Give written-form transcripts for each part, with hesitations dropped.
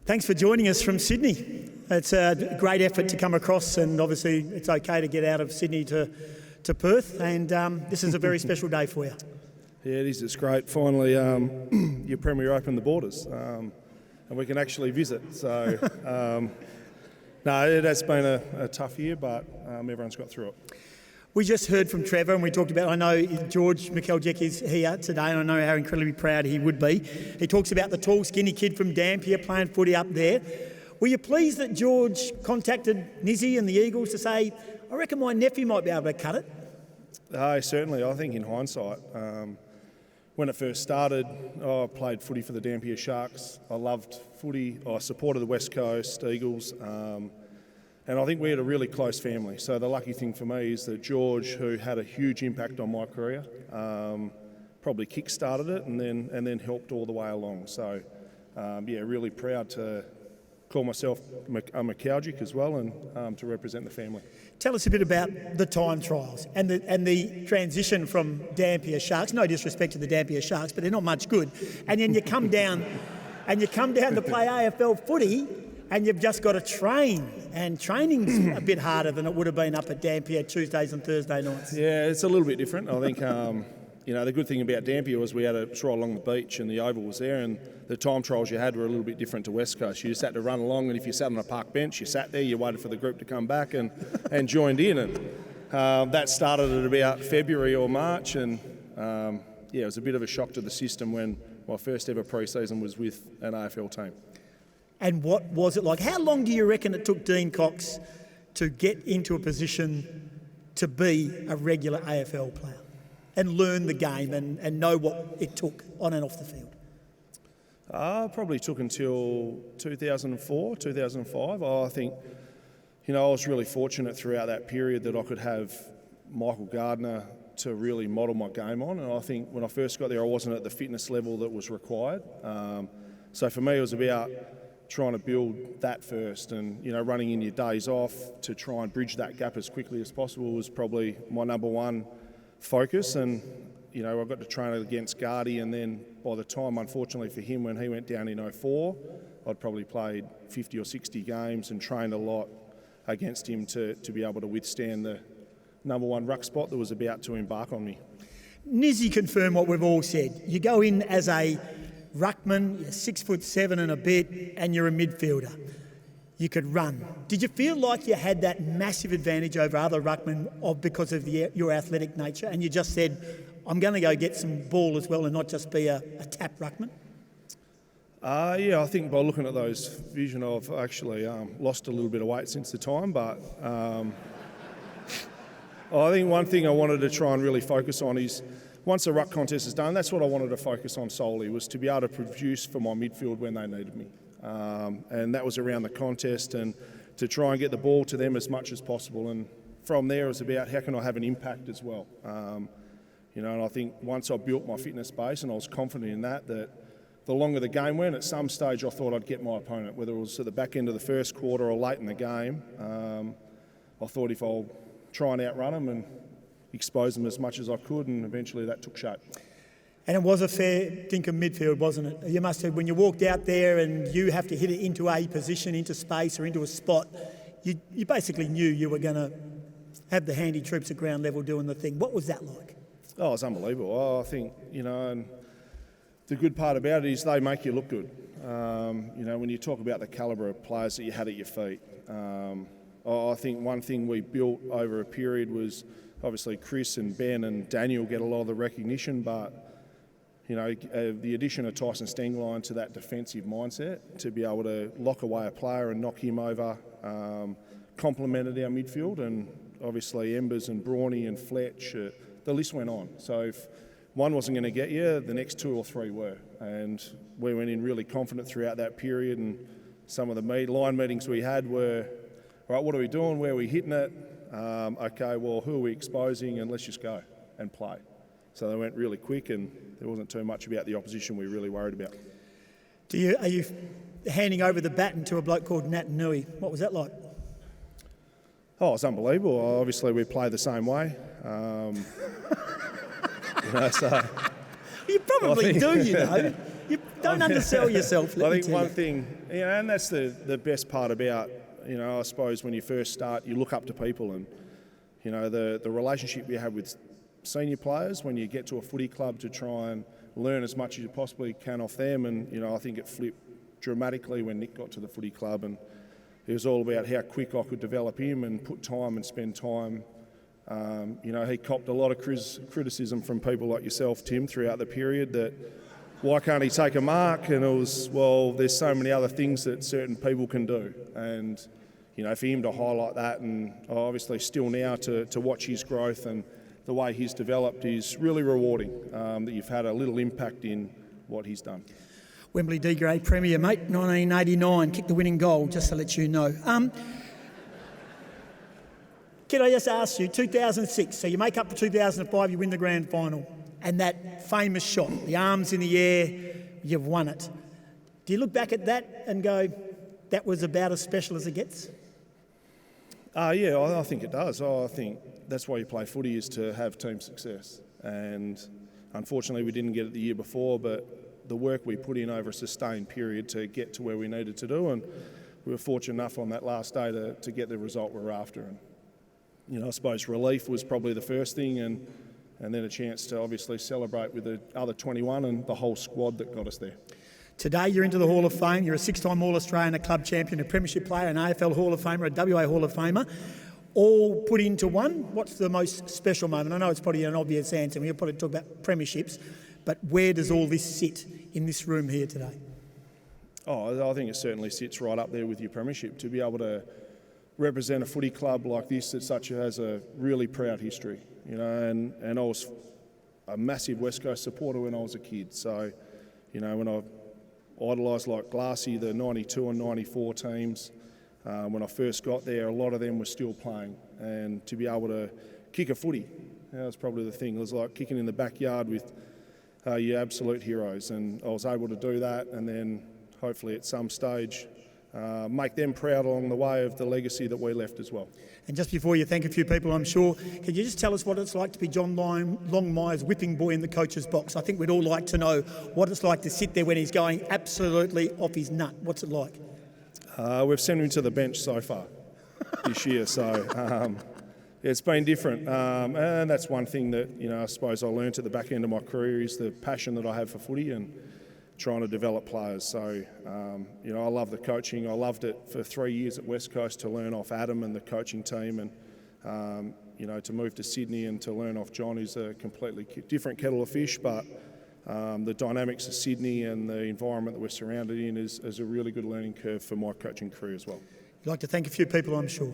Thanks for joining us from Sydney. It's a great effort to come across, and obviously it's okay to get out of Sydney to Perth, and this is a very special day for you. Yeah, it is. It's great. Finally, your Premier opened the borders, and we can actually visit. So, no, it has been a tough year, but everyone's got through it. We just heard from Trevor, and we talked about, I know George McKeljic is here today, and I know how incredibly proud he would be. He talks about the tall, skinny kid from Dampier playing footy up there. Were you pleased that George contacted Nizzy and the Eagles to say, I reckon my nephew might be able to cut it? Certainly. I think in hindsight, when it first started, I played footy for the Dampier Sharks. I loved footy. I supported the West Coast Eagles. And I think we had a really close family. So the lucky thing for me is that George, who had a huge impact on my career, probably kick-started it and then helped all the way along. So, really proud to call myself a McKeljic as well, and to represent the family. Tell us a bit about the time trials and the transition from Dampier Sharks. No disrespect to the Dampier Sharks, but they're not much good. And then you come down to play AFL footy, and you've just got to train, and training's a bit harder than it would have been up at Dampier Tuesdays and Thursday nights. Yeah, it's a little bit different. I think, the good thing about Dampier was we had a trial along the beach and the oval was there, and the time trials you had were a little bit different to West Coast. You just had to run along, and if you sat on a park bench, you sat there, you waited for the group to come back and joined in. And that started at about February or March, and it was a bit of a shock to the system when my first ever pre-season was with an AFL team. And what was it like? How long do you reckon it took Dean Cox to get into a position to be a regular AFL player and learn the game and know what it took on and off the field? Probably took until 2004, 2005. I think, I was really fortunate throughout that period that I could have Michael Gardner to really model my game on. And I think when I first got there, I wasn't at the fitness level that was required. So for me, it was about trying to build that first, and running in your days off to try and bridge that gap as quickly as possible was probably my number one focus. And I got to train against Gardy, and then by the time, unfortunately for him, when he went down in 2004, I'd probably played 50 or 60 games and trained a lot against him to be able to withstand the number one ruck spot that was about to embark on me. Nizzy confirmed what we've all said. You go in as a ruckman, you're 6'7" and a bit, and you're a midfielder. You could run. Did you feel like you had that massive advantage over other ruckmen because of your athletic nature, and you just said, I'm going to go get some ball as well and not just be a tap ruckman? I think by looking at those vision, I've actually lost a little bit of weight since the time, but I think one thing I wanted to try and really focus on is, once the ruck contest is done, that's what I wanted to focus on solely, was to be able to produce for my midfield when they needed me. And that was around the contest, and to try and get the ball to them as much as possible. And from there, it was about how can I have an impact as well. And I think once I built my fitness base and I was confident in that the longer the game went, at some stage I thought I'd get my opponent, whether it was at the back end of the first quarter or late in the game. I thought if I'll try and outrun them and expose them as much as I could, and eventually that took shape. And it was a fair dink of midfield, wasn't it? You must have, when you walked out there and you have to hit it into a position, into space or into a spot, you basically knew you were going to have the handy troops at ground level doing the thing. What was that like? Oh, it's unbelievable. I think, and the good part about it is they make you look good. When you talk about the calibre of players that you had at your feet, I think one thing we built over a period was, obviously Chris and Ben and Daniel get a lot of the recognition, but the addition of Tyson Stengline to that defensive mindset, to be able to lock away a player and knock him over, complemented our midfield, and obviously Embers and Brawny and Fletch, the list went on. So if one wasn't going to get you, the next two or three were, and we went in really confident throughout that period. And some of the line meetings we had were, all right, what are we doing? Where are we hitting it? Okay, well, who are we exposing? And let's just go and play. So they went really quick, and there wasn't too much about the opposition we really worried about. Are you handing over the baton to a bloke called Nat Nui? What was that like? Oh, it's unbelievable. Obviously, we play the same way. You probably do. You don't undersell yourself. I think one thing, and that's the best part about, I suppose when you first start, you look up to people, and the relationship you have with senior players when you get to a footy club to try and learn as much as you possibly can off them. And I think it flipped dramatically when Nick got to the footy club, and it was all about how quick I could develop him and put time and spend time. He copped a lot of criticism from people like yourself, Tim, throughout the period that why can't he take a mark? And it was, well, there's so many other things that certain people can do. And, for him to highlight that, and obviously still now to watch his growth and the way he's developed is really rewarding, that you've had a little impact in what he's done. Wembley D-grade Premier, mate, 1989, kicked the winning goal, just to let you know. Can I just ask you, 2006, so you make up for 2005, you win the grand final, and that famous shot, the arms in the air, you've won it. Do you look back at that and go, that was about as special as it gets? Yeah, I think it does. I think that's why you play footy, is to have team success. And unfortunately, we didn't get it the year before, but the work we put in over a sustained period to get to where we needed to do, and we were fortunate enough on that last day to get the result we were after. And, I suppose relief was probably the first thing, and then a chance to obviously celebrate with the other 21 and the whole squad that got us there. Today you're into the Hall of Fame. You're a 6-time All-Australian, a club champion, a premiership player, an AFL Hall of Famer, a WA Hall of Famer, all put into one. What's the most special moment? I know it's probably an obvious answer. We'll probably talk about premierships, but where does all this sit in this room here today? I think it certainly sits right up there with your premiership. To be able to represent a footy club like this that has a really proud history, and I was a massive West Coast supporter when I was a kid. So, when I idolised like Glassy, the 92 and 94 teams, when I first got there, a lot of them were still playing. And to be able to kick a footy, that was probably the thing. It was like kicking in the backyard with your absolute heroes. And I was able to do that, and then hopefully at some stage make them proud along the way of the legacy that we left as well. And just before you thank a few people, I'm sure, could you just tell us what it's like to be John Longmire's whipping boy in the coach's box? I think we'd all like to know what it's like to sit there when he's going absolutely off his nut. What's it like? We've sent him to the bench so far this year, so it's been different. And that's one thing that, I suppose I learned at the back end of my career is the passion that I have for footy and trying to develop players. So, I love the coaching. I loved it for 3 years at West Coast to learn off Adam and the coaching team, and, to move to Sydney and to learn off John is a completely different kettle of fish, but the dynamics of Sydney and the environment that we're surrounded in is a really good learning curve for my coaching career as well. You'd like to thank a few people, I'm sure.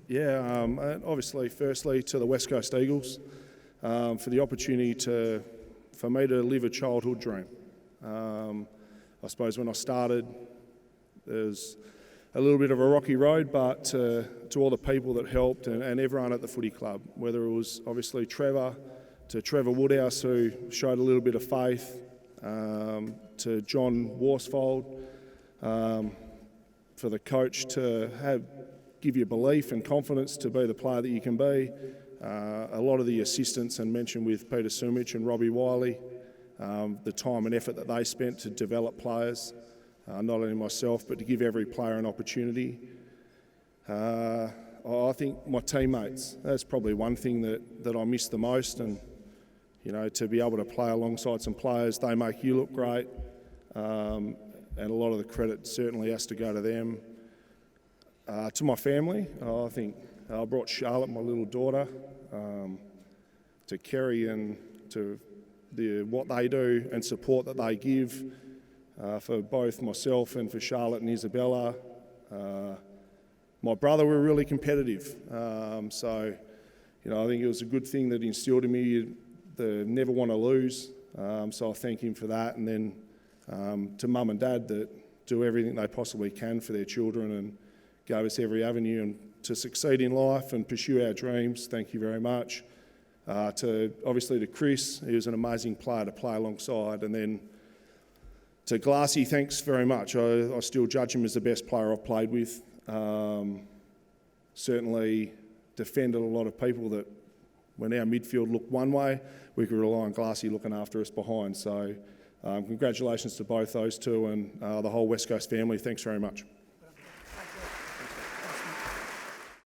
Yeah, obviously, firstly, to the West Coast Eagles for the opportunity for me to live a childhood dream. I suppose when I started, there's a little bit of a rocky road, but to all the people that helped and everyone at the footy club, whether it was obviously Trevor, to Trevor Woodhouse, who showed a little bit of faith, to John Worsfold, for the coach to give you belief and confidence to be the player that you can be. A lot of the assistants, and mentioned with Peter Sumich and Robbie Wiley, the time and effort that they spent to develop players, not only myself, but to give every player an opportunity. I think my teammates, that's probably one thing that I miss the most, and to be able to play alongside some players, they make you look great, and a lot of the credit certainly has to go to them. To my family, I think I brought Charlotte, my little daughter, to Kerry, and to what they do and support that they give for both myself and for Charlotte and Isabella. My brother were really competitive, so I think it was a good thing that instilled in me the never want to lose. So I thank him for that, and then to mum and dad that do everything they possibly can for their children and gave us every avenue and to succeed in life and pursue our dreams. Thank you very much. Obviously to Chris, he was an amazing player to play alongside, and then to Glassy, thanks very much. I still judge him as the best player I've played with. Certainly defended a lot of people that when our midfield looked one way, we could rely on Glassy looking after us behind. So congratulations to both those two and the whole West Coast family. Thanks very much.